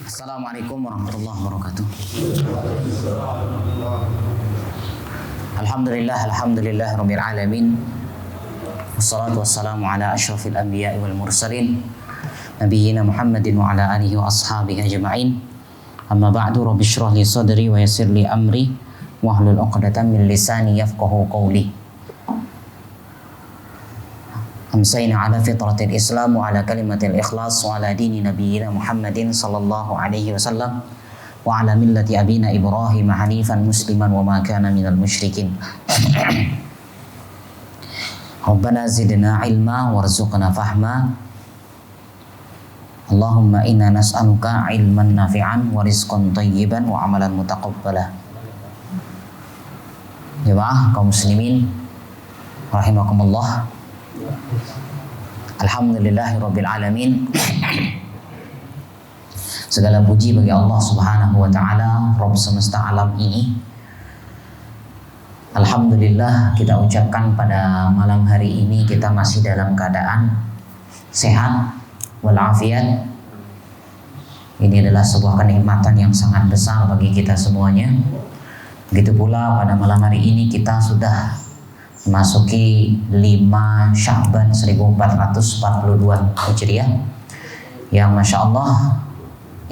Assalamualaikum warahmatullahi wabarakatuh. Alhamdulillah rabbil alamin. Wassalatu wassalamu ala asyrafil anbiya'i wal mursalin nabiyyina Muhammadin wa ala alihi wa ashabihi ajma'in. Amma ba'du, rabbi shrah li sadri wa yassir li amri wahlul 'uqdatam min lisani yafqahu qawli. Amsayna ala fitratil Islam wa ala kalimatil ikhlas wa ala dini nabiyyina Muhammadin sallallahu alaihi wasallam wa ala millati abina Ibrahim hanifan musliman wa ma kana minal musyrikin. Rabbana zidna ilma warzuqna fahma. Allahumma inna nas'aluka ilman nafi'an wa rizqan thayyiban wa amalan mutaqabbala. Jemaah kaum muslimin rahimakumullah. Alhamdulillahirabbil alamin. Segala puji bagi Allah Subhanahu wa taala, Rabb semesta alam ini. Alhamdulillah kita ucapkan pada malam hari ini kita masih dalam keadaan sehat walafiat. Ini adalah sebuah kenikmatan yang sangat besar bagi kita semuanya. Begitu pula pada malam hari ini kita sudah memasuki 5 Sya'ban 1442 Hijriah yang Masya Allah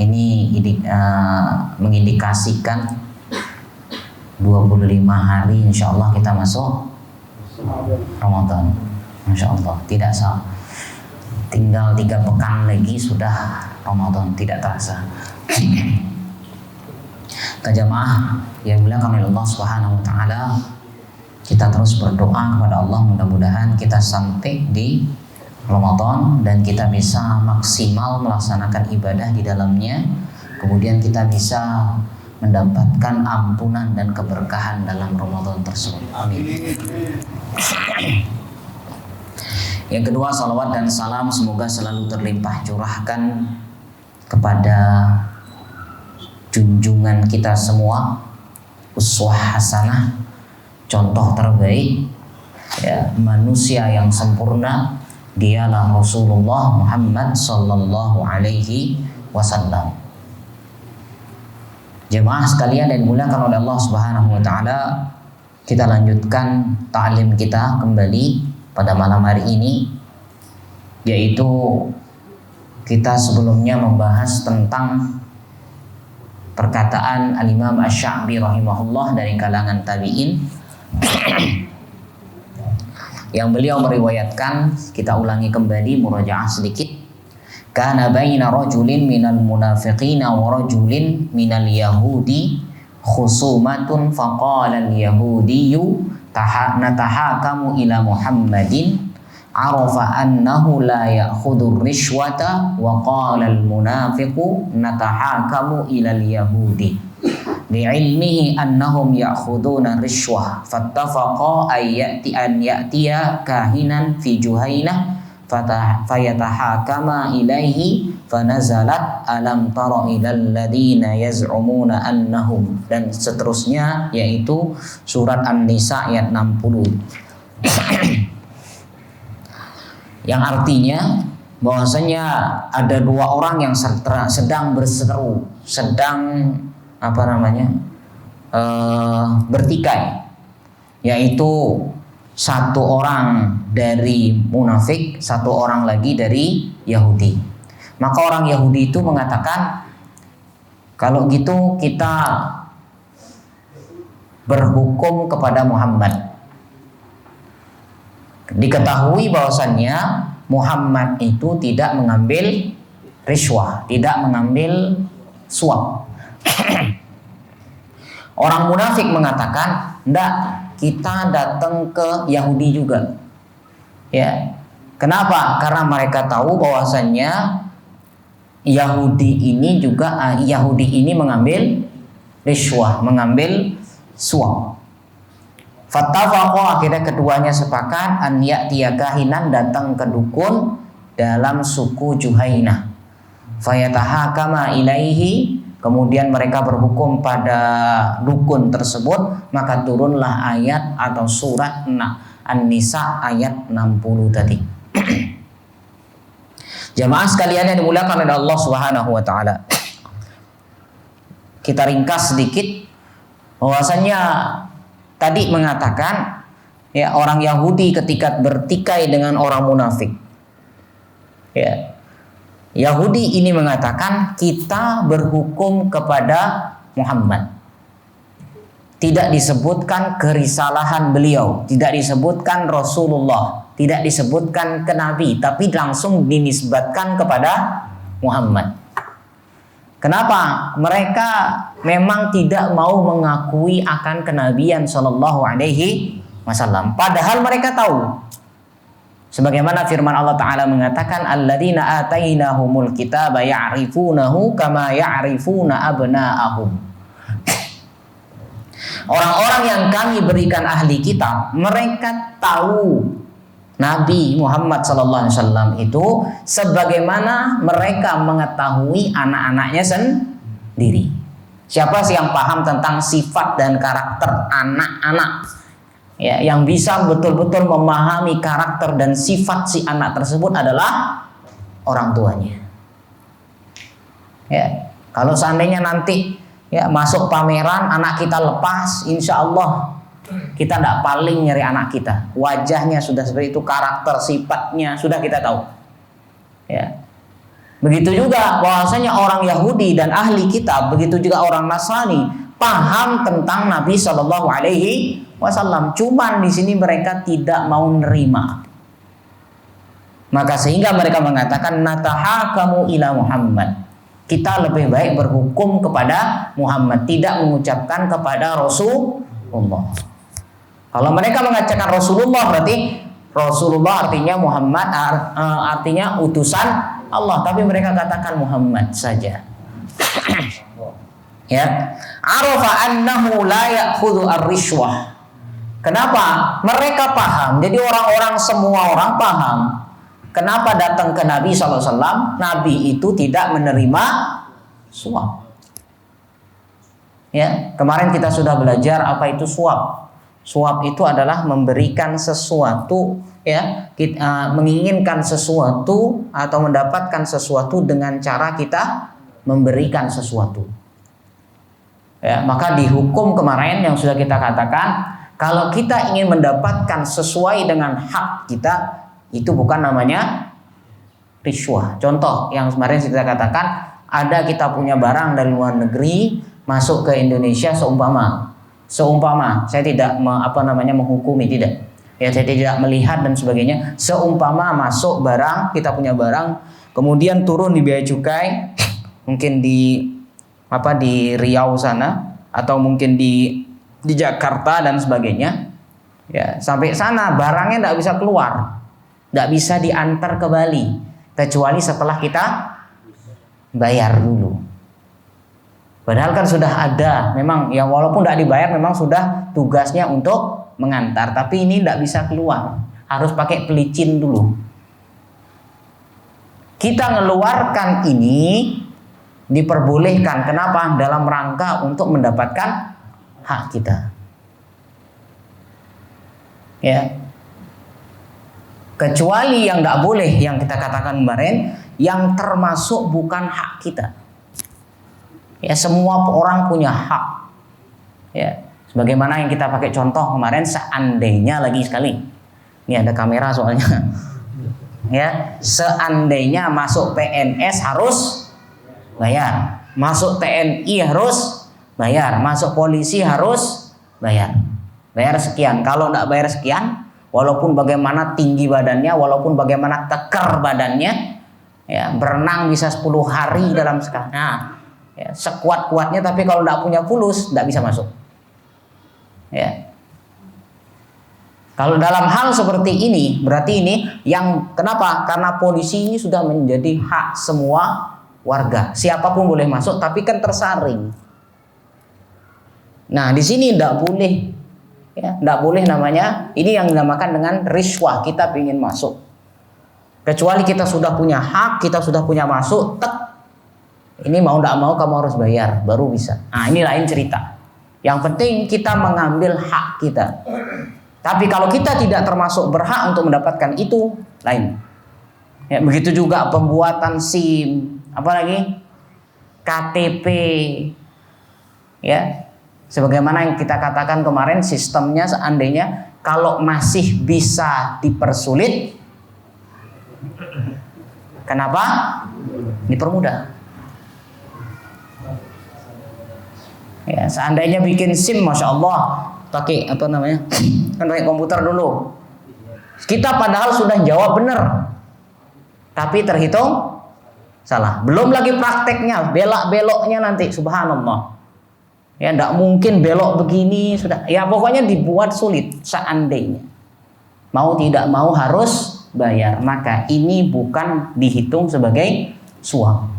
ini mengindikasikan 25 hari Insya Allah kita masuk Ramadan. Masya Allah, tidak salah, tinggal 3 pekan lagi sudah Ramadan, tidak terasa. Jamaah yang dimuliakan oleh Allah Subhanahu wa taala, kita terus berdoa kepada Allah mudah-mudahan kita sampai di Ramadan dan kita bisa maksimal melaksanakan ibadah di dalamnya. Kemudian kita bisa mendapatkan ampunan dan keberkahan dalam Ramadan tersebut. Amin. Yang kedua, salawat dan salam semoga selalu terlimpah curahkan kepada junjungan kita semua, uswah hasanah, contoh terbaik ya, manusia yang sempurna, dialah Rasulullah Muhammad sallallahu alaihi wasallam. Jemaah sekalian yang dimuliakan oleh Allah Subhanahu wa taala, kita lanjutkan ta'lim kita kembali pada malam hari ini, yaitu kita sebelumnya membahas tentang perkataan Al-Imam Asy-Sya'bi rahimahullah dari kalangan tabi'in yang beliau meriwayatkan. Kita ulangi kembali, murajaah sedikit. Kana baina rajulin minal munafiqina wa rajulin minal yahudi khusumatun faqala al-yahudiyyu natahakamu ila Muhammadin arafa annahu la ya'khudhu rishwata wa qala al-munafiqu natahakamu ila al-yahudi li'ilmihi annahum ya'khuduna rishwah fattafaqa an ya'tiya kahinan fi Juhainah fayatahakama ilaihi fanazalat alam tara ilal ladina yaz'umuna annahum, dan seterusnya, yaitu surat An-Nisa ayat 60 yang artinya bahwasanya ada 2 orang yang sedang berseteru, sedang bertikai, yaitu 1 orang dari munafik, 1 orang lagi dari Yahudi. Maka orang Yahudi itu mengatakan, kalau gitu kita berhukum kepada Muhammad. Diketahui bahwasannya Muhammad itu tidak mengambil rishwah, tidak mengambil suap. Orang munafik mengatakan, "Enggak, kita datang ke Yahudi juga." Ya. Kenapa? Karena mereka tahu bahwasannya Yahudi ini mengambil rishwah, mengambil suap. Fattafaqo, akhirnya keduanya sepakat an ya'tiya kahinan, datang ke dukun dalam suku Juhainah. Fayatahakama ilaihi, kemudian mereka berhukum pada dukun tersebut, maka turunlah ayat atau surat An-Nisa ayat 60 tadi. Jamaah sekalian yang dimuliakan oleh Allah Subhanahu wa taala. kita ringkas sedikit bahwasanya tadi mengatakan ya orang Yahudi ketika bertikai dengan orang munafik. Ya. Yahudi ini mengatakan kita berhukum kepada Muhammad. Tidak disebutkan kerisalahan beliau, tidak disebutkan Rasulullah, tidak disebutkan ke Nabi, tapi langsung dinisbatkan kepada Muhammad. Kenapa? Mereka memang tidak mau mengakui akan kenabian Shallallahu Alaihi Wasallam. Padahal mereka tahu. Sebagaimana firman Allah Ta'ala mengatakan, alladzina atainahumul kitaba ya'rifunahu kama ya'rifuna abna'ahum. Orang-orang yang kami berikan ahli kitab, mereka tahu Nabi Muhammad SAW itu sebagaimana mereka mengetahui anak-anaknya sendiri. Siapa sih yang paham tentang sifat dan karakter anak-anak? Ya, yang bisa betul-betul memahami karakter dan sifat si anak tersebut adalah orang tuanya. Ya, kalau seandainya nanti ya masuk pameran anak kita lepas, insya Allah kita tidak paling nyari anak kita. Wajahnya sudah seperti itu, karakter sifatnya sudah kita tahu. Ya, begitu juga bahwasanya orang Yahudi dan ahli kitab, begitu juga orang Nasrani paham tentang Nabi Shallallahu Alaihi Wasallam. Cuman di sini mereka tidak mau nerima. Maka sehingga mereka mengatakan natahakamu ila Muhammad. Kita lebih baik berhukum kepada Muhammad, tidak mengucapkan kepada Rasulullah. Kalau mereka mengatakan Rasulullah, berarti Rasulullah artinya Muhammad, artinya utusan Allah. Tapi mereka katakan Muhammad saja. Ya, arafa annahu la ya'khudhu ar-rishwah. Kenapa? Mereka paham. Jadi orang-orang, semua orang paham. Kenapa datang ke Nabi SAW? Nabi itu tidak menerima suap. Ya, kemarin kita sudah belajar apa itu suap. Suap itu adalah memberikan sesuatu, ya, kita, menginginkan sesuatu atau mendapatkan sesuatu dengan cara kita memberikan sesuatu. Ya, maka di hukum kemarin yang sudah kita katakan, kalau kita ingin mendapatkan sesuai dengan hak kita, itu bukan namanya riswah. Contoh yang kemarin kita katakan, ada kita punya barang dari luar negeri masuk ke Indonesia, seumpama saya tidak menghukumi, tidak. Ya, saya tidak melihat dan sebagainya. Seumpama masuk barang, kita punya barang, kemudian turun di bea cukai, mungkin di Riau sana, atau mungkin di Jakarta dan sebagainya. Ya, sampai sana barangnya tidak bisa keluar, tidak bisa diantar ke Bali, kecuali setelah kita bayar dulu. Padahal kan sudah ada, memang ya walaupun tidak dibayar, memang sudah tugasnya untuk mengantar, tapi ini tidak bisa keluar, harus pakai pelicin dulu. Kita ngeluarkan ini diperbolehkan, kenapa? Dalam rangka untuk mendapatkan hak kita. Ya. Kecuali yang tidak boleh, yang kita katakan kemarin, yang termasuk bukan hak kita. Ya, semua orang punya hak. Ya, sebagaimana yang kita pakai contoh kemarin, seandainya lagi sekali. Ini ada kamera soalnya. Ya, seandainya masuk PNS harus bayar, masuk TNI harus bayar, masuk polisi harus bayar. Bayar sekian. Kalau tidak bayar sekian, walaupun bagaimana tinggi badannya, walaupun bagaimana kekar badannya, ya, berenang bisa 10 hari dalam sekali. Nah, ya, sekuat-kuatnya, tapi kalau tidak punya fulus, tidak bisa masuk. Ya. Kalau dalam hal seperti ini, berarti ini yang kenapa? Karena polisi ini sudah menjadi hak semua warga. Siapapun boleh masuk, tapi kan tersaring. Nah, di sini tidak boleh. Ya, tidak boleh namanya. Ini yang dinamakan dengan riswah. Kita ingin masuk. Kecuali kita sudah punya hak, kita sudah punya masuk, ini mau tidak mau kamu harus bayar, baru bisa. Nah, ini lain cerita. Yang penting kita mengambil hak kita. Tapi kalau kita tidak termasuk berhak untuk mendapatkan itu, lain. Ya, begitu juga pembuatan SIM, apalagi KTP, Ya, sebagaimana yang kita katakan kemarin, sistemnya seandainya kalau masih bisa dipersulit, kenapa dipermudah? Ya, seandainya bikin SIM, masya Allah, pakai apa namanya? Kan pakai komputer dulu. Kita padahal sudah jawab benar, tapi terhitung salah. Belum lagi prakteknya, belok-beloknya nanti, subhanallah. Ya, tidak mungkin belok begini sudah. Ya, pokoknya dibuat sulit. Seandainya mau tidak mau harus bayar, maka ini bukan dihitung sebagai suap.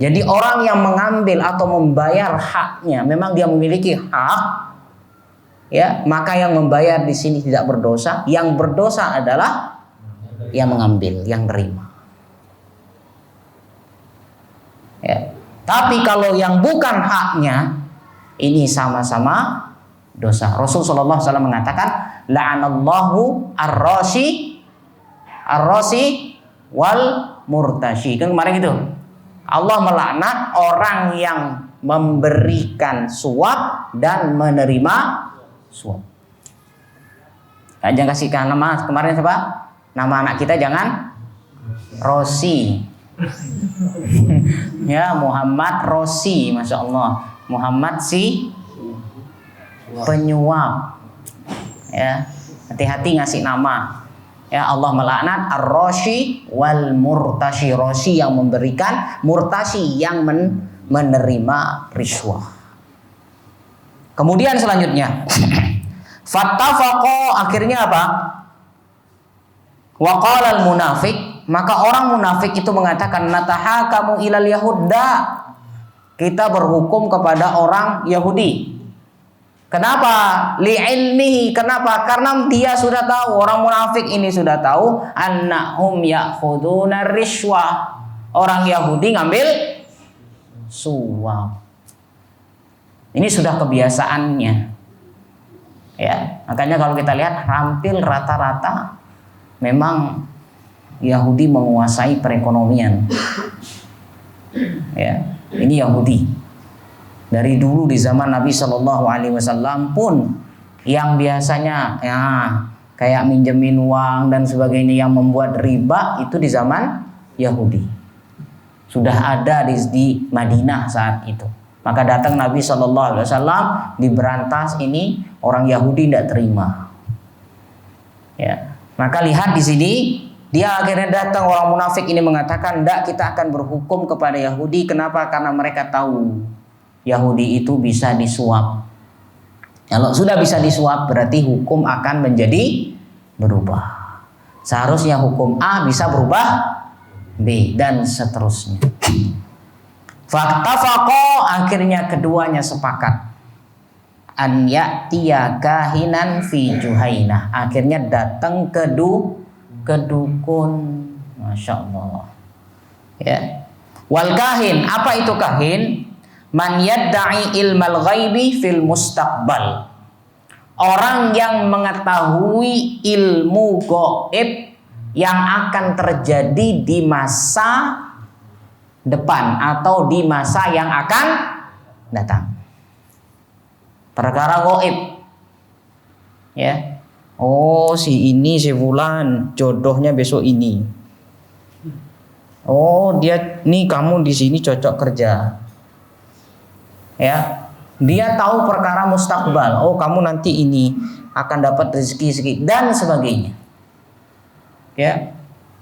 Jadi orang yang mengambil atau membayar haknya, memang dia memiliki hak, ya, maka yang membayar di sini tidak berdosa. Yang berdosa adalah yang mengambil, yang terima. Ya. Tapi kalau yang bukan haknya, ini sama-sama dosa. Rasulullah SAW mengatakan, la'anallahu ar-rashi wal murtashi. Kan kemarin gitu. Allah melaknat orang yang memberikan suap dan menerima suap. Jangan kasihkan nama kemarin siapa? Nama anak kita jangan Rosi. Ya, Muhammad Rosi, masya Allah. Muhammad si penyuap. Ya, hati-hati ngasih nama. Ya, Allah melaknat ar-rashi wal murtashi. Rashi yang memberikan, murtashi yang menerima riswah. Kemudian selanjutnya, fattafaqo, akhirnya apa? Wa qala al-munafiq, maka orang munafik itu mengatakan, natahakamu ilal yahudda, kita berhukum kepada orang Yahudi. Kenapa? Li'ilmihi. Kenapa? Karena dia sudah tahu, orang munafik ini sudah tahu, annahum ya'khuduna rishwah. Orang Yahudi ngambil suap. Ini sudah kebiasaannya. Ya, makanya kalau kita lihat hampir rata-rata memang Yahudi menguasai perekonomian. Ya, ini Yahudi. Dari dulu di zaman Nabi Shallallahu Alaihi Wasallam pun yang biasanya ya kayak minjemin uang dan sebagainya yang membuat riba itu di zaman Yahudi sudah ada di Madinah saat itu. Maka datang Nabi Shallallahu Alaihi Wasallam diberantas, ini orang Yahudi tidak terima. Ya, maka lihat di sini dia akhirnya datang, orang munafik ini mengatakan, "Ndak, kita akan berhukum kepada Yahudi." Kenapa? Karena mereka tahu Yahudi itu bisa disuap. Kalau sudah bisa disuap, berarti hukum akan menjadi berubah. Seharusnya hukum A bisa berubah B dan seterusnya. Faktafaqo, akhirnya keduanya sepakat. An ya'tiya kahinan fi Juhainah. Akhirnya datang ke dukun. Masya Allah. Ya. Wal kahin, apa itu kahin? Man yadda'i ilmal ghaibi fil mustaqbal. Orang yang mengetahui ilmu gaib yang akan terjadi di masa depan atau di masa yang akan datang. Perkara gaib. Ya. Oh, si ini si fulan jodohnya besok ini. Oh, dia nih kamu di sini cocok kerja. Ya, dia tahu perkara mustakbal. Oh, kamu nanti ini akan dapat rezeki dan sebagainya. Ya,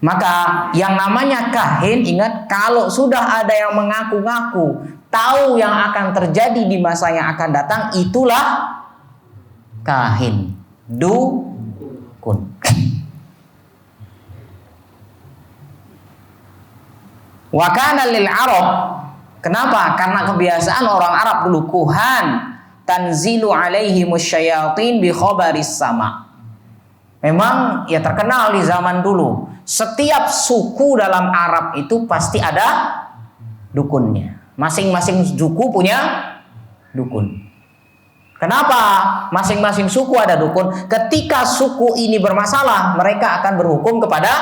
maka yang namanya kahin, ingat, kalau sudah ada yang mengaku-ngaku tahu yang akan terjadi di masa yang akan datang, itulah kahin, dukun. Wa kana lil Arab. Kenapa? Karena kebiasaan orang Arab dulu, kuhan tanzilu alaihi musyayatin bi khabaris sama. Memang ya terkenal di zaman dulu, setiap suku dalam Arab itu pasti ada dukunnya. Masing-masing suku punya dukun. Kenapa masing-masing suku ada dukun? Ketika suku ini bermasalah, mereka akan berhukum kepada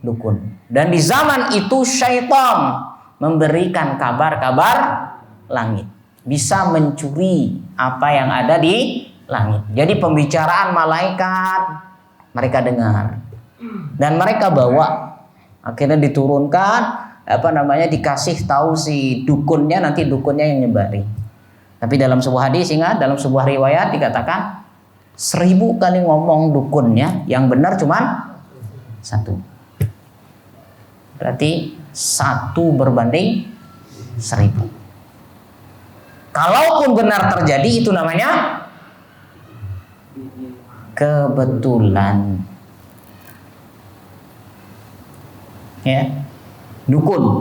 dukun. Dan di zaman itu syaitan memberikan kabar-kabar langit. bisa mencuri apa yang ada di langit. Jadi pembicaraan malaikat mereka dengar dan mereka bawa, akhirnya diturunkan dikasih tahu si dukunnya, nanti dukunnya yang nyebari. Tapi dalam sebuah hadis, ingat, dalam sebuah riwayat dikatakan 1000 kali ngomong dukunnya, yang benar cuma 1. Berarti 1 berbanding 1000. Kalaupun benar terjadi, itu namanya kebetulan. Ya, dukun.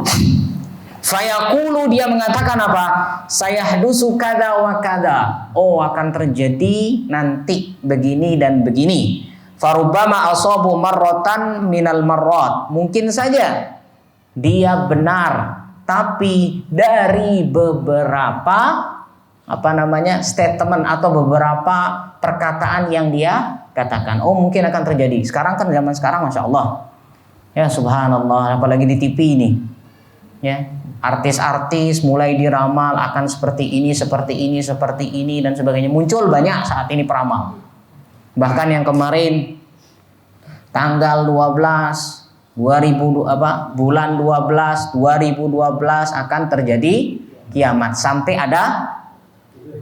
Fayaqulu, dia mengatakan apa? Sayahdusu kada wa kada. Oh, akan terjadi nanti begini dan begini. Farubbama asabu marratan minal marrat. Mungkin saja dia benar, tapi dari beberapa statement atau beberapa perkataan yang dia katakan. Oh, mungkin akan terjadi. Sekarang kan zaman sekarang Masya Allah, ya subhanallah, apalagi di TV ini, ya, artis-artis mulai diramal akan seperti ini, dan sebagainya. Muncul banyak saat ini peramal. Bahkan yang kemarin tanggal 12 bulan 12 2012 akan terjadi kiamat, sampai ada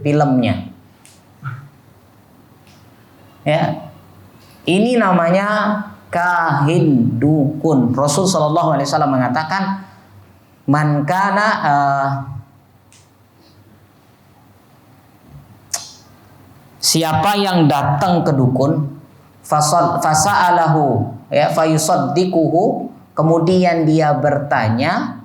filmnya. Ya. Ini namanya kahin, dukun. Rasul sallallahu alaihi wasallam mengatakan, man kana siapa yang datang ke dukun, fasa'alahu, ya, fayusaddiquhu, kemudian dia bertanya,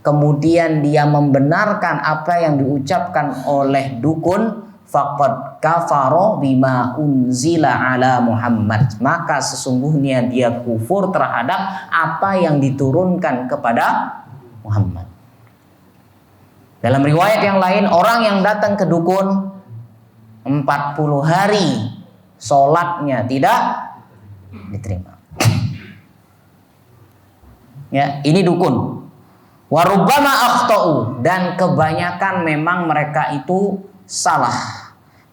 kemudian dia membenarkan apa yang diucapkan oleh dukun, faqad kafara bima unzila ala Muhammad, maka sesungguhnya dia kufur terhadap apa yang diturunkan kepada Muhammad. Dalam riwayat yang lain, orang yang datang ke dukun 40 hari sholatnya tidak diterima. Ya, ini dukun. Warubbama akhtau, dan kebanyakan memang mereka itu salah.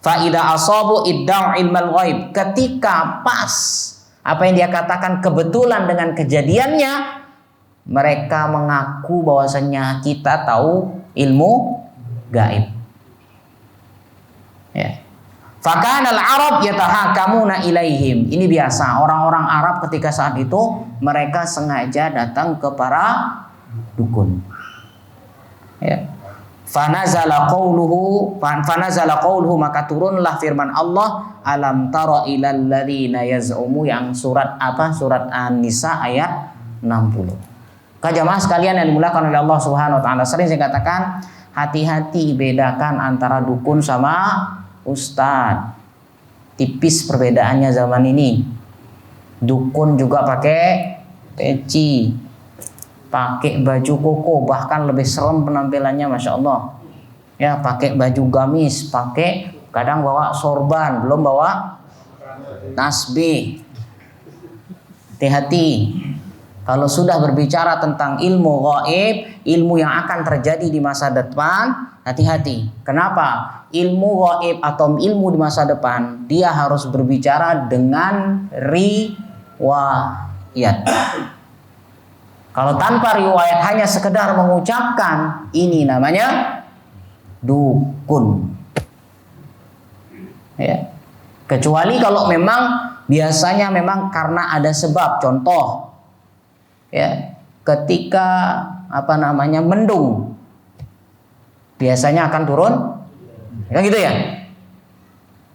Fa idza asabu idda'u ilmal ghaib, ketika pas apa yang dia katakan kebetulan dengan kejadiannya, mereka mengaku bahwasanya kita tahu ilmu gaib. Ya. Fakanal Arab yatahakamuna ilaihim. Ini biasa, orang-orang Arab ketika saat itu mereka sengaja datang ke para dukun. Ya. Fanazala qawluhu, maka turunlah firman Allah, alam tara ilal ladzina yaz'umu, yang surat apa? Surat An-Nisa ayat 60. Jamaah sekalian yang dimuliakan oleh Allah Subhanahu wa taala, sering saya katakan, hati-hati bedakan antara dukun sama ustadz. Tipis perbedaannya zaman ini. Dukun juga pakai peci, pakai baju koko, bahkan lebih serem penampilannya, Masya Allah. Ya, pakai baju gamis, pakai, kadang bawa sorban, belum bawa tasbih. Hati-hati. Kalau sudah berbicara tentang ilmu gaib, ilmu yang akan terjadi di masa depan, hati-hati. Kenapa? Ilmu gaib atau ilmu di masa depan, dia harus berbicara dengan riwayat. Kalau tanpa riwayat, hanya sekedar mengucapkan, ini namanya dukun. Ya. Kecuali kalau memang biasanya memang karena ada sebab. Contoh, ya, ketika mendung, biasanya akan turun, kan gitu ya.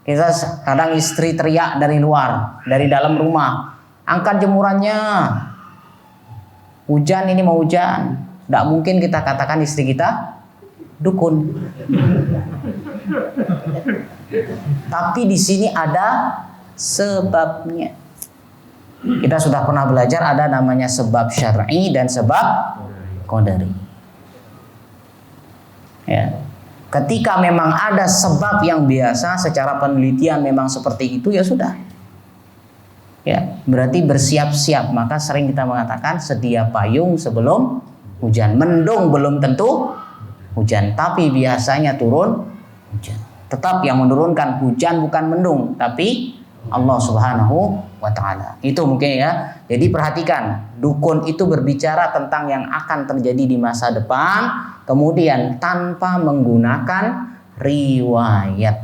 Kita kadang istri teriak dari luar, dari dalam rumah, angkat jemurannya, hujan, ini mau hujan. Tidak mungkin kita katakan istri kita dukun. Tapi di sini ada sebabnya. Kita sudah pernah belajar ada namanya sebab syar'i dan sebab qadari. Ya. Ketika memang ada sebab yang biasa secara penelitian memang seperti itu, ya sudah. Ya, berarti bersiap-siap. Maka sering kita mengatakan sedia payung sebelum hujan. Mendung belum tentu hujan, tapi biasanya turun hujan. Tetap yang menurunkan hujan bukan mendung, tapi Allah Subhanahu wa ta'ala. Itu mungkin ya. Jadi perhatikan, dukun itu berbicara tentang yang akan terjadi di masa depan, kemudian tanpa menggunakan riwayat.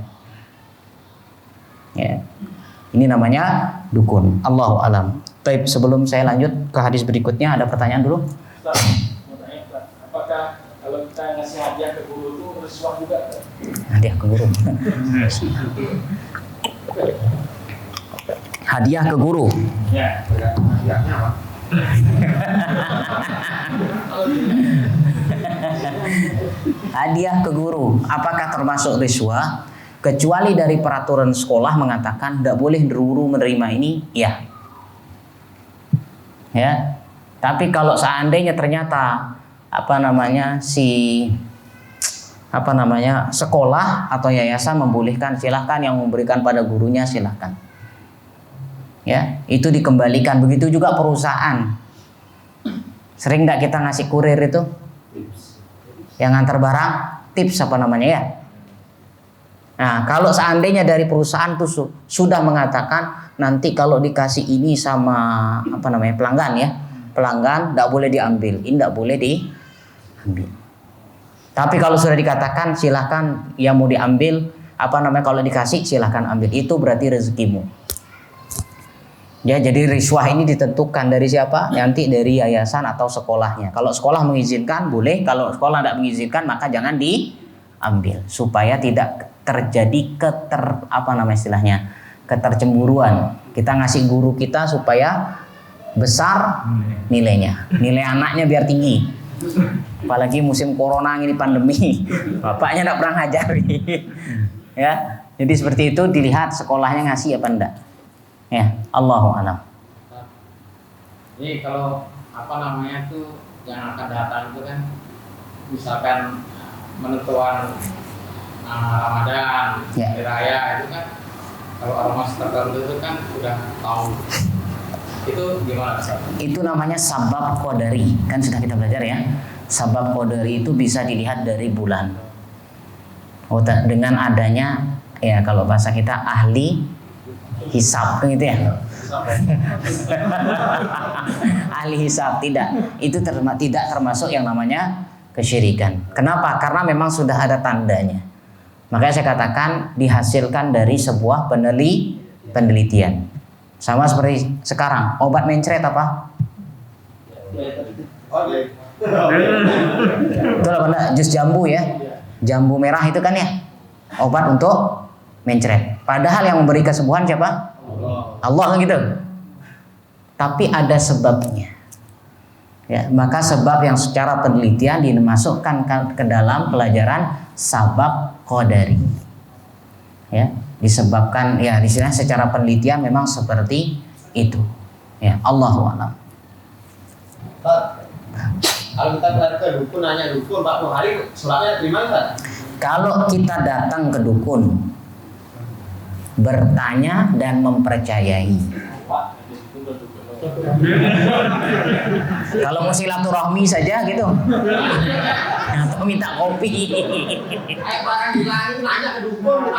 Ya. Ini namanya dukun. Allahu alam. Baik, sebelum saya lanjut ke hadis berikutnya, ada pertanyaan dulu. Ustaz, mau tanya, Ustaz, apakah kalau kita ngasih hadiah ke guru itu risuah juga? Hadiah ke guru. Hadiah ke guru. Ya, hadiahnya apa? Hadiah ke guru, apakah termasuk risuah? Kecuali dari peraturan sekolah mengatakan tidak boleh guru menerima ini, ya. Ya. Tapi kalau seandainya ternyata sekolah atau yayasan membolehkan, silahkan, yang memberikan pada gurunya silahkan. Ya, itu dikembalikan. Begitu juga perusahaan. Sering nggak kita ngasih kurir itu? Yang antar barang, tips ya? Nah, kalau seandainya dari perusahaan tuh sudah mengatakan nanti kalau dikasih ini sama pelanggan ya, pelanggan tidak boleh diambil, ini tidak boleh diambil. Tapi kalau sudah dikatakan silahkan, yang mau diambil kalau dikasih silahkan ambil, itu berarti rezekimu. Ya, jadi riswah ini ditentukan dari siapa? Nanti dari yayasan atau sekolahnya. Kalau sekolah mengizinkan boleh, kalau sekolah tidak mengizinkan maka jangan diambil, supaya tidak terjadi ketercemburuan. Kita ngasih guru kita supaya besar nilainya, nilai anaknya biar tinggi. Apalagi musim corona ini, pandemi, bapaknya tidak pernah ngajari. Ya, jadi seperti itu, dilihat sekolahnya ngasih apa enggak. Ya, Allahu a'lam. Jadi kalau tuh yang akan datang itu kan, misalkan menentuan Ramadan, ya, hari raya itu kan, kalau ormas tertentu itu kan udah tahu. Itu gimana, Ustaz? Itu namanya sabab qadari. Kan sudah kita belajar ya. Sabab qadari itu bisa dilihat dari bulan. Dengan adanya, ya kalau bahasa kita ahli hisab gitu ya. Ahli hisab, tidak. Itu tidak termasuk yang namanya kesyirikan. Kenapa? Karena memang sudah ada tandanya. Makanya saya katakan dihasilkan dari sebuah penelitian. Sama seperti sekarang, obat mencret apa? Itu apa? Jus jambu ya. Jambu merah itu kan ya. Obat untuk mencret. Padahal yang memberi kesembuhan siapa? Allah kan gitu. Tapi ada sebabnya. Ya, maka sebab yang secara penelitian dimasukkan ke dalam pelajaran sabab qadari. Ya, disebabkan ya di sini secara penelitian memang seperti itu. Ya, Allahu a'lam. Kalau kita datang ke dukun, nanya dukun 40 hari sholatnya terima enggak? Kalau kita datang ke dukun, bertanya dan mempercayai. Kalau mau silaturahmi saja gitu, atau minta kopi. Barang hilang nanya ke dukun.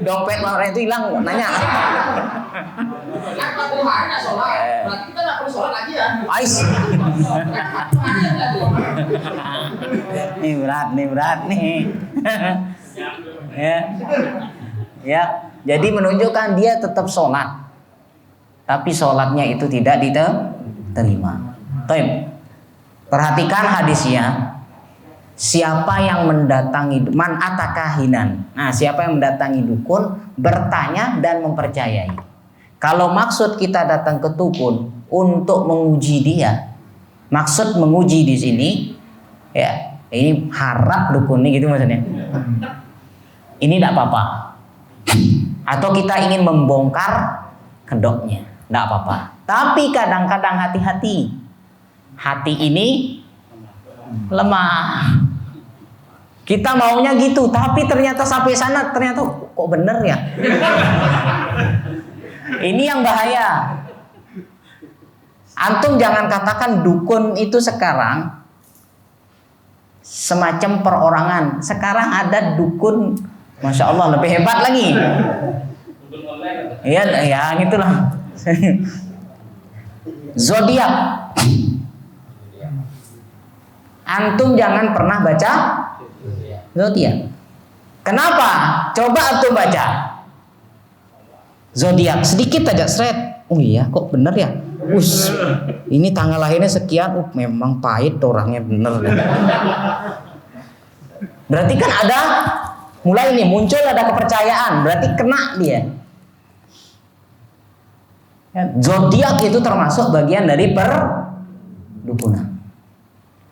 Dompet orang itu hilang, nanya. Kan 40 hari nggak sholat, berarti kita nggak perlu sholat lagi ya? Ais. Ini berat nih. Ya, jadi menunjukkan dia tetap sholat, tapi sholatnya itu tidak diterima. Perhatikan hadisnya. Siapa yang mendatangi man atakahinan. Nah, siapa yang mendatangi dukun, bertanya dan mempercayai. Kalau maksud kita datang ke dukun untuk menguji dia, maksud menguji di sini, ya ini harap dukun ini gitu maksudnya. Ini tidak apa-apa. Atau kita ingin membongkar kedoknya, tidak apa-apa. Tapi kadang-kadang hati-hati. Hati ini lemah. Kita maunya gitu, tapi ternyata sampai sana ternyata kok bener ya. Ini yang bahaya. Antum jangan katakan dukun itu sekarang semacam perorangan. Sekarang ada dukun, masya Allah, lebih hebat lagi. Iya, ya gitulah. Zodiak. Antum jangan pernah baca zodiak. Kenapa? Coba antum baca zodiak sedikit aja, seret. Oh iya, kok bener ya? Ini tanggal lahirnya sekian. Memang pahit orangnya, bener deh. Berarti kan ada mulai nih muncul ada kepercayaan, berarti kena dia. Zodiak itu termasuk bagian dari perdukunan.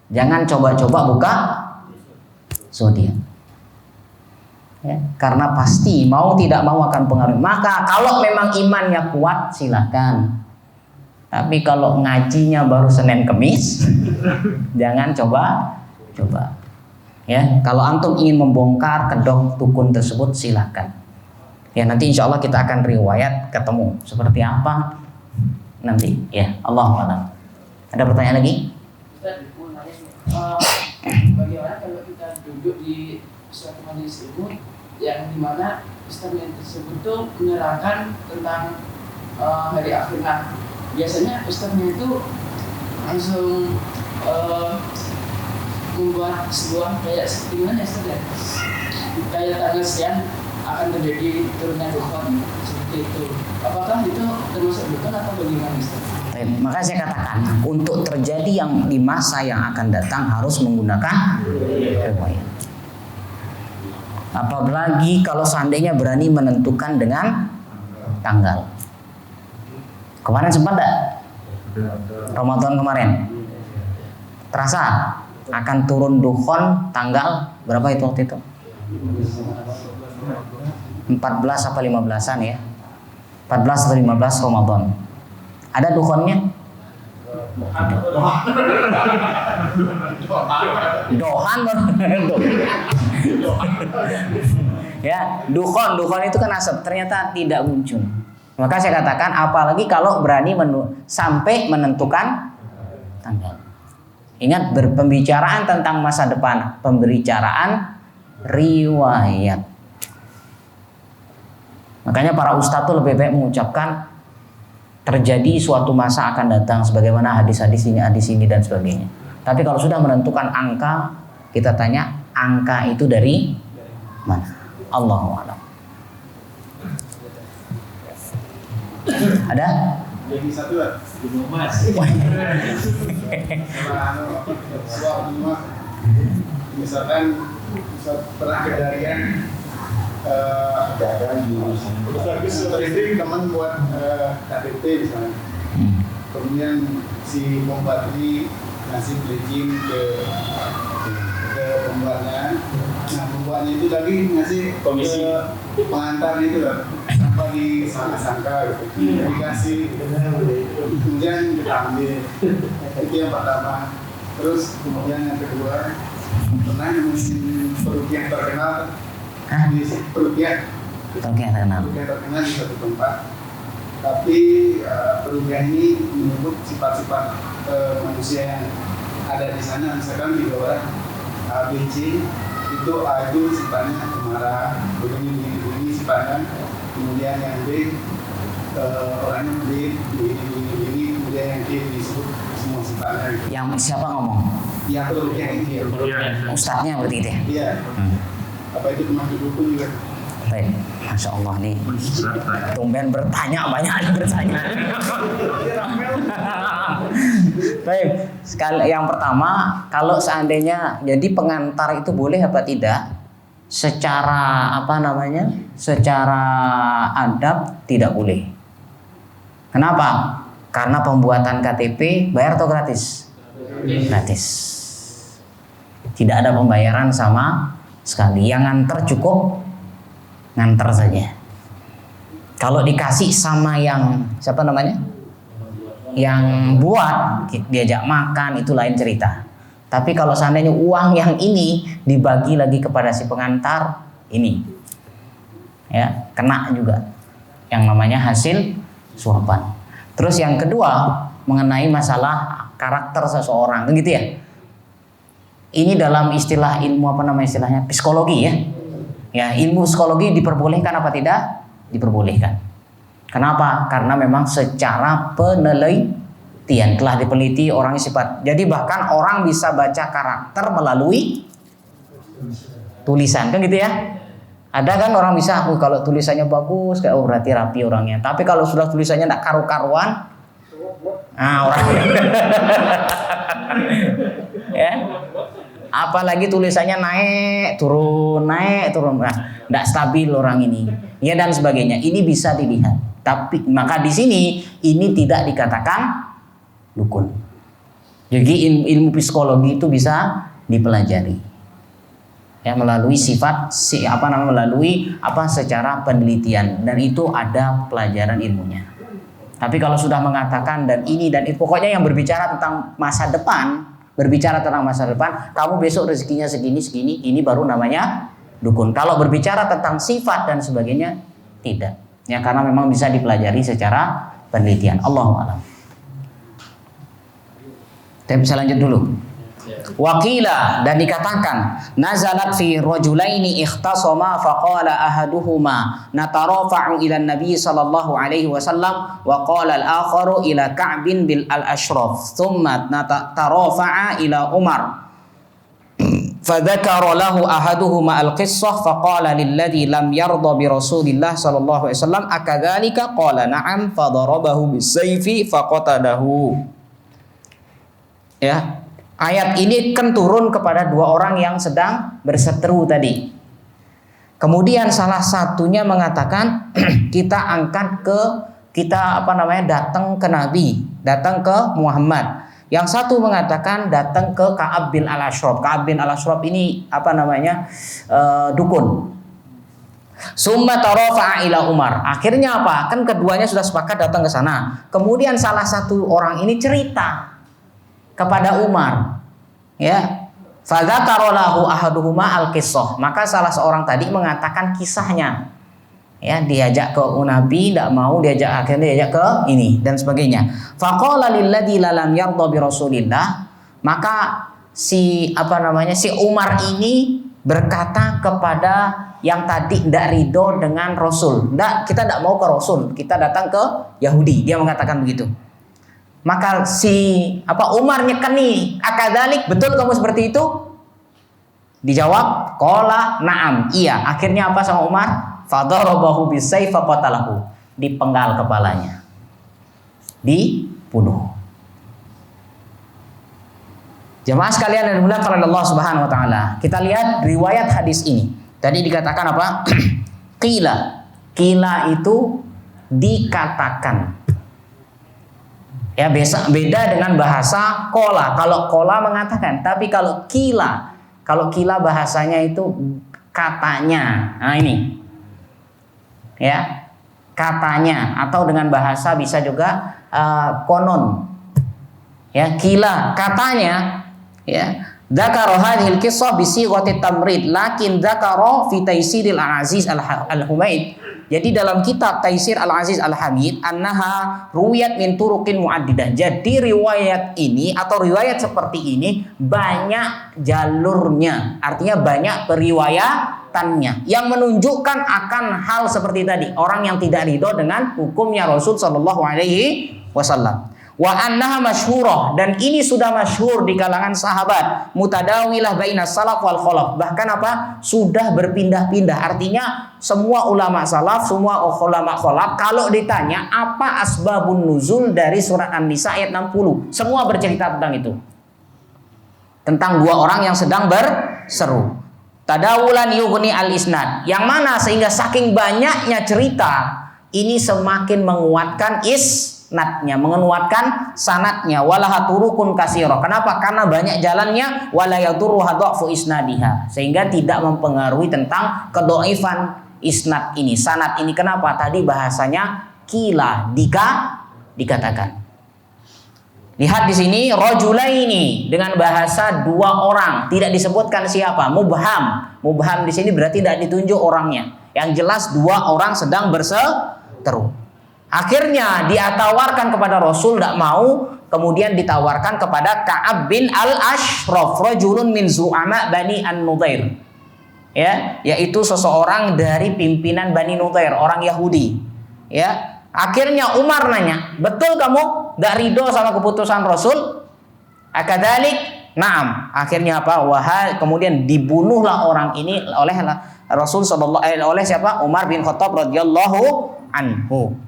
Jangan coba-coba buka zodiak. Ya, karena pasti mau tidak mau akan pengaruh. Maka kalau memang imannya kuat silakan. Tapi kalau ngajinya baru Senin Kemis, jangan coba. Ya, kalau antum ingin membongkar kedok dukun tersebut silakan. Ya, nanti insya Allah kita akan riwayat ketemu seperti apa nanti. Ya, Allahu a'lam. Ada pertanyaan lagi? Bagaimana kalau kita duduk di suatu majelis ilmu yang dimana ustadz tersebut tuh menerangkan tentang hari akhirat. Biasanya ustadznya itu langsung membuat sebuah kayak gimana ya Ustaz ya? Kayak tanggal sekian akan terjadi turunnya dukun seperti itu. Apakah itu termasuk dukun atau bagaimana Ustaz? Maka saya katakan untuk terjadi yang di masa yang akan datang harus menggunakan riwayat. Apalagi kalau seandainya berani menentukan dengan tanggal. Kemarin sempat enggak? Ramadan kemarin. Terasa akan turun dukun tanggal berapa itu waktu itu? 14 apa 15-an ya? 14 atau 15 Ramadan. Ada dukunnya? Dohan. Ya, dukun itu kan asap, ternyata tidak muncul. Maka saya katakan apalagi kalau berani sampai menentukan tanggal. Ingat, berpembicaraan tentang masa depan, pembicaraan riwayat. Makanya para ustadz itu lebih baik mengucapkan terjadi suatu masa akan datang sebagaimana hadis-hadis ini dan sebagainya. Tapi kalau sudah menentukan angka, kita tanya angka itu dari mana? Allahu a'lam. Ada? Jadi satu lah, gunung emas. Sama misalkan pernah kejadian sering teman buat KTP misalnya. Kemudian si pembuat ini ngasih bridging ke pembuatnya. Nah, pembuatnya itu lagi ngasih komisi ke pengantar itu loh. Apa disangka-sangka gitu. Dikasih kemudian kita ambil. Itu yang pertama. Terus kemudian yang kedua, pernah nemuin perukiah terkenal di perukiah terkenal di suatu tempat. Tapi perukiah ini menyebut sifat-sifat manusia yang ada di sana. Misalkan di bawah ABC itu A itu sifatnya pemarah, begini sifatnya. Kemudian yang B orangnya B begini, kemudian yang D disebut semua sifatnya. Yang siapa ngomong? Ya perukiah ini. Ustadznya berarti itu ya? Iya. Apa itu termasuk dukun juga? Baik, Masya Allah nih. Tumben bertanya, banyak yang bertanya. Baik, yang pertama, kalau seandainya jadi pengantar itu boleh apa tidak? Secara secara adab tidak boleh. Kenapa? Karena pembuatan KTP bayar atau gratis? Gratis. Tidak ada pembayaran sama sekali. Yang nganter cukup nganter saja. Kalau dikasih sama yang siapa namanya? Yang buat diajak makan itu lain cerita. Tapi kalau seandainya uang yang ini dibagi lagi kepada si pengantar, ini ya kena juga yang namanya hasil suapan. Terus yang kedua, mengenai masalah karakter seseorang, begitu ya. Ini dalam istilah ilmu apa nama istilahnya? Psikologi ya. Ya, ilmu psikologi diperbolehkan apa tidak? Diperbolehkan. Kenapa? Karena memang secara penelitian telah dipeliti orangnya sifat. Jadi bahkan orang bisa baca karakter melalui tulisan, kan gitu ya. Ada kan orang bisa, kalau tulisannya bagus, kayak berarti rapi orangnya. Tapi kalau sudah tulisannya tidak karu-karuan, orang ya. Apalagi tulisannya naik turun, nah, tidak stabil orang ini, ya dan sebagainya. Ini bisa dilihat. Tapi maka di sini ini tidak dikatakan dukun. Jadi ilmu psikologi itu bisa dipelajari. Ya, melalui sifat melalui secara penelitian, dan itu ada pelajaran ilmunya. Tapi kalau sudah mengatakan dan ini dan itu, pokoknya yang berbicara tentang masa depan, kamu besok rezekinya segini, ini baru namanya dukun. Kalau berbicara tentang sifat dan sebagainya, tidak. Ya, karena memang bisa dipelajari secara penelitian. Allahu a'lam. Kita bisa lanjut dulu. Wakila, dan dikatakan nazalat fi rajulaini ikhtasama faqala ahaduhuma natarafa'u ila nabi sallallahu alaihi wasallam wa qala al-akharu ila Ka'bin bil al-ashraf thumma natarafa'a ila Umar fadzakara lahu ahaduhuma al-qissah faqala lilladzi lam yarda bi Rasulillah sallallahu alaihi wasallam akadzalika qala na'am fadarabahu bis-sayfi faqatalahu. Ya, ayat ini kan turun kepada dua orang yang sedang berseteru tadi. Kemudian salah satunya mengatakan datang ke Nabi, datang ke Muhammad. Yang satu mengatakan datang ke Ka'ab bin al-Ashraf. Ka'ab bin al-Ashraf ini dukun. Summa tarafa'a ila Umar. Akhirnya apa? Kan keduanya sudah sepakat datang ke sana. Kemudian salah satu orang ini cerita kepada Umar, ya, fadzakara lahu ahaduhuma al-qissah, maka salah seorang tadi mengatakan kisahnya, ya, diajak ke Nabi tidak mau, akhirnya diajak ke ini dan sebagainya. Faqala lilladzi lam yarda bi Rasulillah, maka si Umar ini berkata kepada yang tadi tidak ridho dengan Rasul, kita tidak mau ke Rasul, kita datang ke Yahudi, dia mengatakan begitu. Maka Umar nyekeni, akadzalik, betul kamu seperti itu? Dijawab, qala na'am, iya. Akhirnya apa sama Umar? Fadarabahu bisayf faqatalahu, dipenggal kepalanya, dibunuh. Jemaah sekalian yang dimuliakan oleh Allah Subhanahu wa taala, kita lihat riwayat hadis ini. Tadi dikatakan apa? Qila itu dikatakan. Ya, beda dengan bahasa kola. Kalau kola mengatakan, tapi kalau kila bahasanya itu katanya. Nah ini, ya, katanya, atau dengan bahasa bisa juga konon. Ya, kila katanya. Ya, dzakara hadhil qissah bi sighati tamrid, lakin dzakara fi taysiril aziz al-Humaid. Jadi dalam kitab Taisir Al-Aziz Al-Hamid, annaha ruwiyat min turuqin muaddidah. Jadi riwayat ini atau riwayat seperti ini banyak jalurnya, artinya banyak periwayatannya yang menunjukkan akan hal seperti tadi, orang yang tidak ridho dengan hukumnya Rasul sallallahu alaihi wasallam. Wa annaha masyhurah, dan ini sudah masyhur di kalangan sahabat, mutadawilah baina salaf wal khalaf, bahkan sudah berpindah-pindah. Artinya semua ulama salaf, semua ulama khalaf kalau ditanya apa asbabun nuzul dari surat An-Nisa ayat 60, semua bercerita tentang itu, tentang dua orang yang sedang berseru. Tadawulan yughni al-isnad, yang mana sehingga saking banyaknya cerita ini semakin menguatkan isnadnya, menguatkan sanadnya. Walaha turukun katsira. Kenapa? Karena banyak jalannya. Wala yadurruha dha'fu isnadiha, sehingga tidak mempengaruhi tentang kedhaifan isnad ini, sanad ini. Kenapa? Tadi bahasanya kila, dikatakan. Lihat di sini rajulaini dengan bahasa dua orang, tidak disebutkan siapa, mubham. Mubham di sini berarti tidak ditunjuk orangnya. Yang jelas dua orang sedang berseteru. Akhirnya dia tawarkan kepada Rasul, tidak mau. Kemudian ditawarkan kepada Ka'ab bin Al-Ashraf, rajulun min zu'ama Bani An-Nudair. Ya, yaitu seseorang dari pimpinan Bani Nudair, orang Yahudi. Ya, akhirnya Umar nanya, betul kamu gak ridho sama keputusan Rasul? Akadzalik? Naam. Akhirnya apa? Kemudian dibunuhlah orang ini oleh Rasul oleh siapa? Umar bin Khattab radhiyallahu anhu.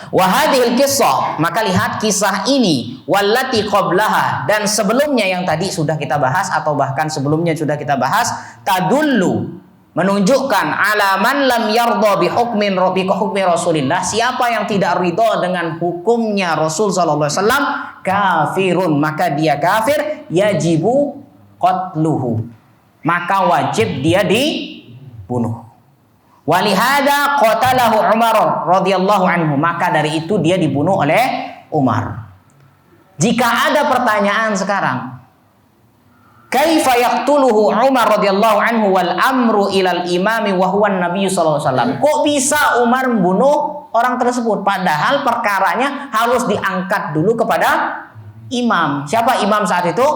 Wa hadhil qissah, maka lihat kisah ini, wallati qablaha, dan sebelumnya yang tadi sudah kita bahas atau bahkan sebelumnya sudah kita bahas, tadullu, menunjukkan ala man lam yardha bi hukmin Rasulillah, siapa yang tidak ridha dengan hukumnya Rasul sallallahu alaihi wasallam, kafirun, maka dia kafir, yajibu qatluhu, maka wajib dia dibunuh. Walihada qatalahu Umar radhiyallahu anhu, maka dari itu dia dibunuh oleh Umar. Jika ada pertanyaan sekarang, kaifa yaqtuluhu Umar radhiyallahu anhu wal amru ilal imami wa huwa Nabi sallallahu alaihi wasallam? Kok bisa Umar membunuh orang tersebut padahal perkaranya harus diangkat dulu kepada imam. Siapa imam saat itu?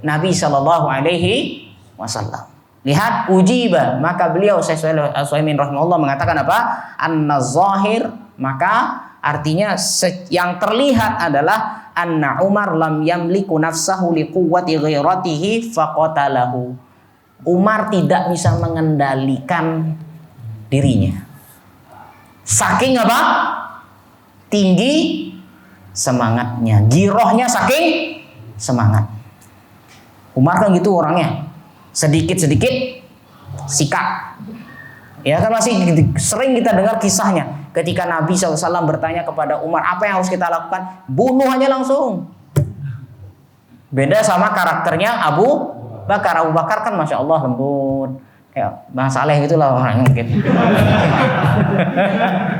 Nabi sallallahu alaihi wasallam. Lihat, ujiba, maka beliau Syekh Al-Utsaimin rahimahullah mengatakan apa? An-zahir, maka artinya yang terlihat adalah anna Umar lam yamliku nafsahu liquwwati ghairatihi faqatalahu. Umar tidak bisa mengendalikan dirinya. Saking apa? Tinggi semangatnya, girohnya saking semangat. Umar kan gitu orangnya. Sedikit-sedikit sikap. Ya kan, masih sering kita dengar kisahnya. Ketika Nabi SAW bertanya kepada Umar, apa yang harus kita lakukan? Bunuh aja langsung. Beda sama karakternya Abu Bakar. Abu Bakar kan Masya Allah lembut. Kayak Bang Saleh gitulah orangnya mungkin.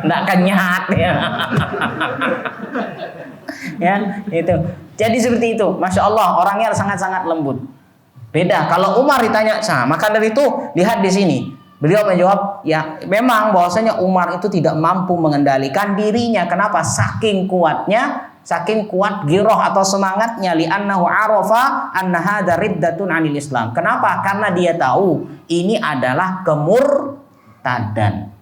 Nggak kenyat ya. Ya, itu. Jadi seperti itu. Masya Allah, orangnya sangat-sangat lembut. Beda kalau Umar ditanya, maka dari itu lihat di sini. Beliau menjawab, ya memang bahwasanya Umar itu tidak mampu mengendalikan dirinya. Kenapa? Saking kuatnya, saking kuat giroh atau semangatnya, li'annahu arafa anna hadza riddatun 'anil Islam. Kenapa? Karena dia tahu ini adalah kemurtadan.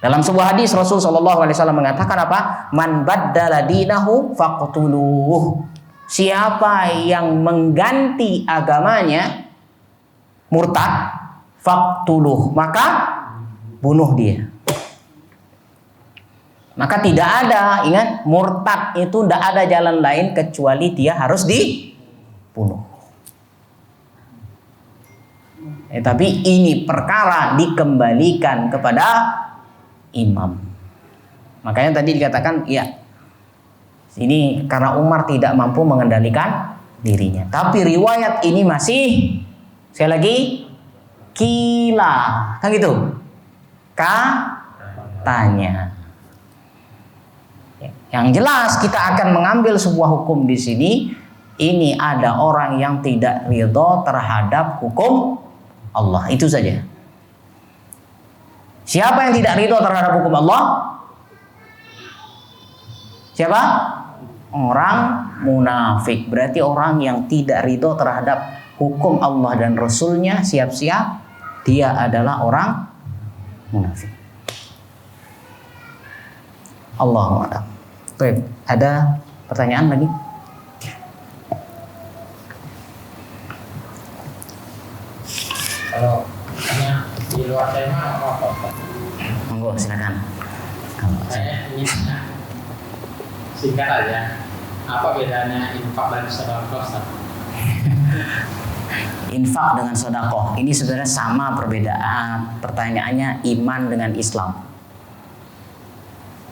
Dalam sebuah hadis Rasul sallallahu alaihi wasallam mengatakan apa? Man baddala dinahu faqtuluh. Siapa yang mengganti agamanya, murtad, faqtuluh, maka bunuh dia. Maka tidak ada, ingat, murtad itu tidak ada jalan lain kecuali dia harus dibunuh. Tapi ini perkara dikembalikan kepada imam. Makanya tadi dikatakan, ya, ini karena Umar tidak mampu mengendalikan dirinya. Tapi riwayat ini masih, saya lagi, kila, kan gitu, katanya. Yang jelas kita akan mengambil sebuah hukum di sini. Ini ada orang yang tidak ridho terhadap hukum Allah, itu saja. Siapa yang tidak ridho terhadap hukum Allah? Siapa? Orang munafik. Berarti orang yang tidak ridho terhadap hukum Allah dan Rasulnya, siap-siap dia adalah orang munafik. Allahu a'lam. Baik, ada pertanyaan lagi? Kalau hanya di luar tema apa? Monggo silakan. Saya ingin singkat aja, apa bedanya infak dan sedekah? Infak dengan sedekah ini sebenarnya sama perbedaan. Pertanyaannya iman dengan Islam.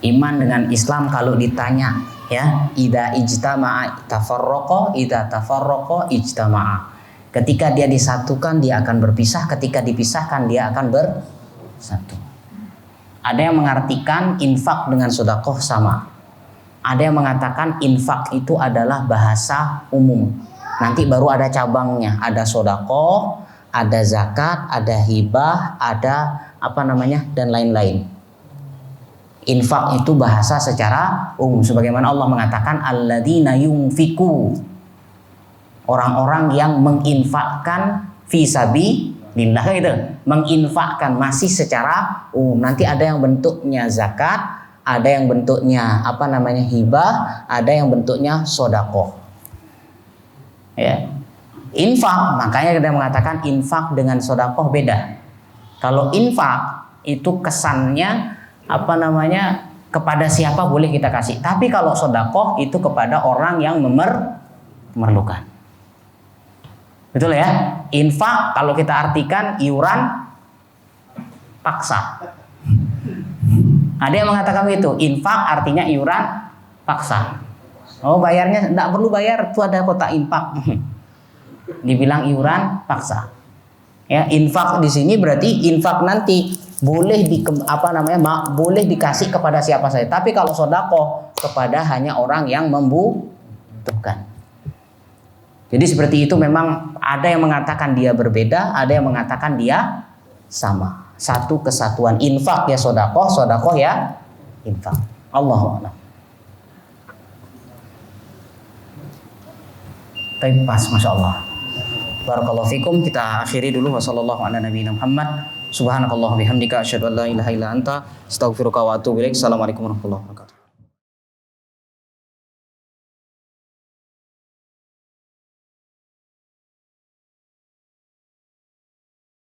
Iman dengan Islam kalau ditanya, ya, idza ijtama'a tafarraqa, idza tafarraqa ijtama'a. Ketika dia disatukan dia akan berpisah, ketika dipisahkan dia akan bersatu. Ada yang mengartikan infak dengan sedekah sama. Ada yang mengatakan infak itu adalah bahasa umum. Nanti baru ada cabangnya, ada sedekah, ada zakat, ada hibah, ada dan lain-lain. Infak itu bahasa secara umum, sebagaimana Allah mengatakan alladzina yunfiku, orang-orang yang menginfakkan fisabilillah, itu menginfakkan masih secara umum. Nanti ada yang bentuknya zakat, ada yang bentuknya hibah, ada yang bentuknya sedekah. Ya. Infak, makanya kita mengatakan infak dengan sedekah beda. Kalau infak itu kesannya kepada siapa boleh kita kasih. Tapi kalau sedekah itu kepada orang yang memerlukan. Betul ya? Infak kalau kita artikan iuran paksa. Ada yang mengatakan begitu. Infak artinya iuran paksa. Oh, bayarnya tidak perlu bayar, itu ada kotak infak. Dibilang iuran paksa. Ya, infak di sini berarti infak nanti boleh boleh dikasih kepada siapa saja. Tapi kalau sedekah kepada hanya orang yang membutuhkan. Jadi seperti itu, memang ada yang mengatakan dia berbeda, ada yang mengatakan dia sama. Satu kesatuan, infak ya sedekah, sedekah ya infak. Allahu a'lam. Tapi pas, masya Allah. Barakallahu fikum. Kita akhiri dulu. Wassallallahu ala nabiyina Muhammad. Subhanakallah bihamdika asyhadu an la ilaha illa anta astaghfiruka wa atubu ilaik. Assalamualaikum warahmatullahi wabarakatuh.